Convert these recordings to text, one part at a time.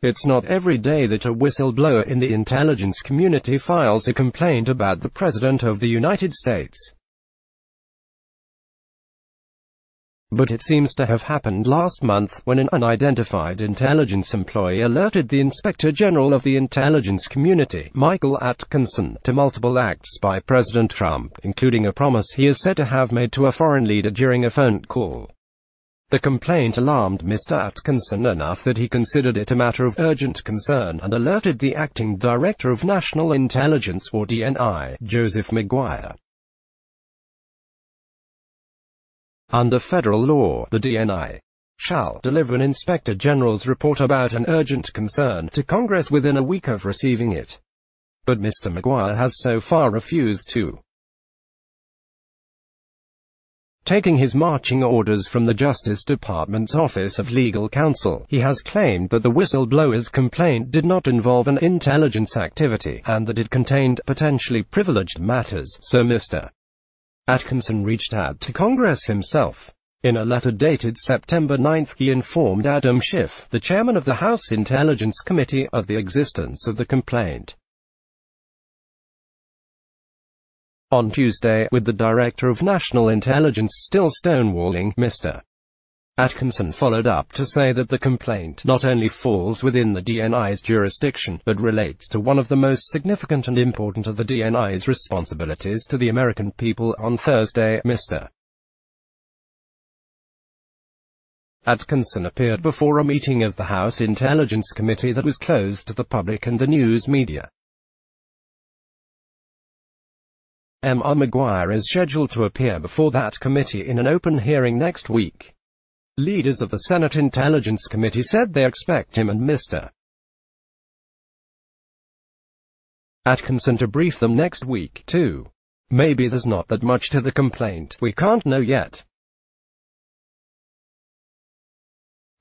It's not every day that a whistleblower in the intelligence community files a complaint about the President of the United States. But it seems to have happened last month, when an unidentified intelligence employee alerted the Inspector General of the intelligence community, Michael Atkinson, to multiple acts by President Trump, including a promise he is said to have made to a foreign leader during a phone call. The complaint alarmed Mr. Atkinson enough that he considered it a matter of urgent concern, and alerted the Acting Director of National Intelligence, or DNI, Joseph Maguire. Under federal law, the DNI shall deliver an Inspector General's report about an urgent concern to Congress within a week of receiving it. But Mr. Maguire has so far refused to. Taking his marching orders from the Justice Department's Office of Legal Counsel, he has claimed that the whistleblower's complaint did not involve an intelligence activity, and that it contained potentially privileged matters, so Mr. Atkinson reached out to Congress himself. In a letter dated September 9, he informed Adam Schiff, the chairman of the House Intelligence Committee, of the existence of the complaint. On Tuesday, with the Director of National Intelligence still stonewalling Mr. Atkinson followed up to say that the complaint not only falls within the DNI's jurisdiction, but relates to one of the most significant and important of the DNI's responsibilities to the American people. On Thursday, Mr. Atkinson appeared before a meeting of the House Intelligence Committee that was closed to the public and the news media. Mr. Maguire is scheduled to appear before that committee in an open hearing next week. Leaders of the Senate Intelligence Committee said they expect him and Mr. Atkinson to brief them next week, too. Maybe there's not that much to the complaint, we can't know yet.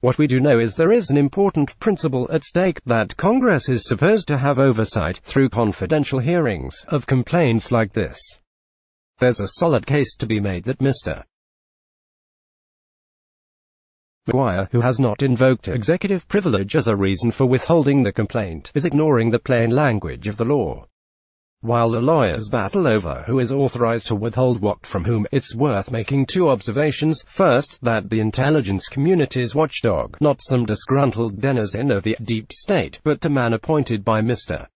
What we do know is there is an important principle at stake, that Congress is supposed to have oversight, through confidential hearings, of complaints like this. There's a solid case to be made that Mr. Maguire, who has not invoked executive privilege as a reason for withholding the complaint, is ignoring the plain language of the law. While the lawyers battle over who is authorized to withhold what from whom, it's worth making two observations. First, that the intelligence community's watchdog, not some disgruntled denizen of the deep state, but a man appointed by Mr.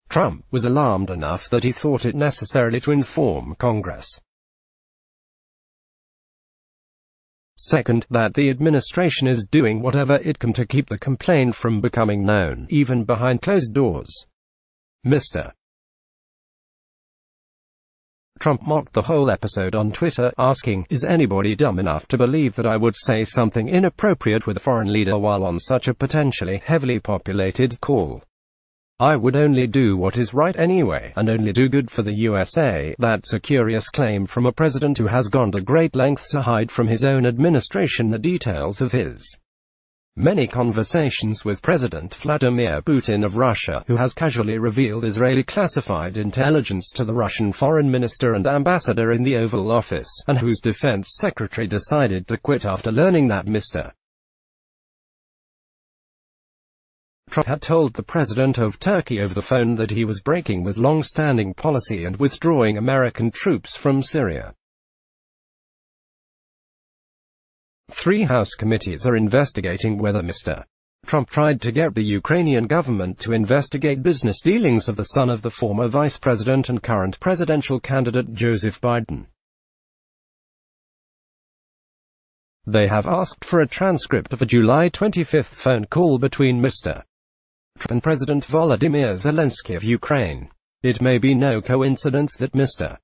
Trump, was alarmed enough that he thought it necessary to inform Congress. Second, that the administration is doing whatever it can to keep the complaint from becoming known, even behind closed doors. Mr. Trump mocked the whole episode on Twitter, asking, "Is anybody dumb enough to believe that I would say something inappropriate with a foreign leader while on such a potentially heavily populated call? I would only do what is right anyway, and only do good for the USA." That's a curious claim from a president who has gone to great lengths to hide from his own administration the details of his many conversations with President Vladimir Putin of Russia, who has casually revealed Israeli classified intelligence to the Russian foreign minister and ambassador in the Oval Office, and whose defense secretary decided to quit after learning that Mr. Trump had told the president of Turkey over the phone that he was breaking with long-standing policy and withdrawing American troops from Syria. 3 House committees are investigating whether Mr. Trump tried to get the Ukrainian government to investigate business dealings of the son of the former vice president and current presidential candidate Joseph Biden. They have asked for a transcript of a July 25 phone call between Mr. Trump and President Volodymyr Zelensky of Ukraine. It may be no coincidence that Mr.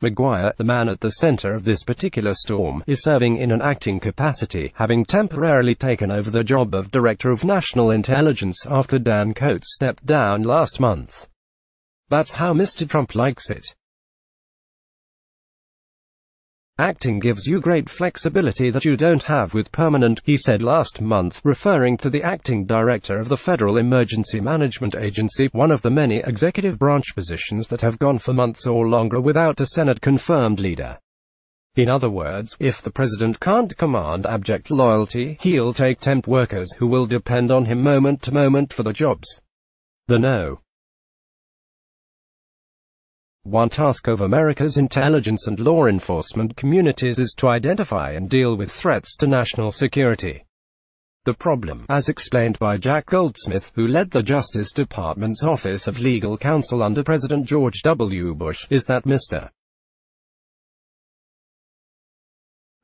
Maguire, the man at the center of this particular storm, is serving in an acting capacity, having temporarily taken over the job of Director of National Intelligence after Dan Coats stepped down last month. That's how Mr. Trump likes it. Acting gives you great flexibility that you don't have with permanent, he said last month, referring to the acting director of the Federal Emergency Management Agency, one of the many executive branch positions that have gone for months or longer without a Senate-confirmed leader. In other words, if the president can't command abject loyalty, he'll take temp workers who will depend on him moment to moment for the jobs. The No. 1 task of America's intelligence and law enforcement communities is to identify and deal with threats to national security. The problem, as explained by Jack Goldsmith, who led the Justice Department's Office of Legal Counsel under President George W. Bush, is that Mr.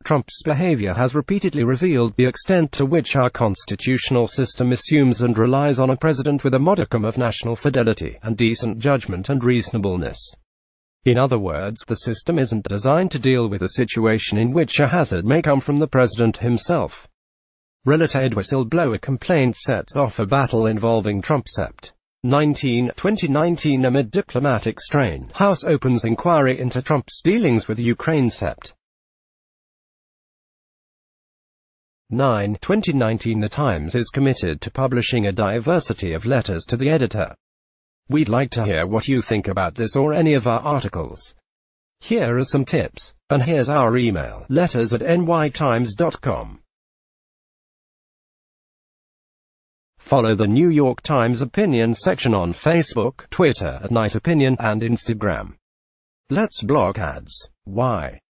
Trump's behavior has repeatedly revealed the extent to which our constitutional system assumes and relies on a president with a modicum of national fidelity, and decent judgment and reasonableness. In other words, the system isn't designed to deal with a situation in which a hazard may come from the president himself. Related whistleblower complaint sets off a battle involving Trump. Sept. 19, 2019. Amid diplomatic strain, House opens inquiry into Trump's dealings with Ukraine. Sept. 9, 2019. The Times is committed to publishing a diversity of letters to the editor. We'd like to hear what you think about this or any of our articles. Here are some tips. And here's our email, letters@nytimes.com. Follow the New York Times opinion section on Facebook, Twitter @NightOpinion, and Instagram. Let's block ads. Why?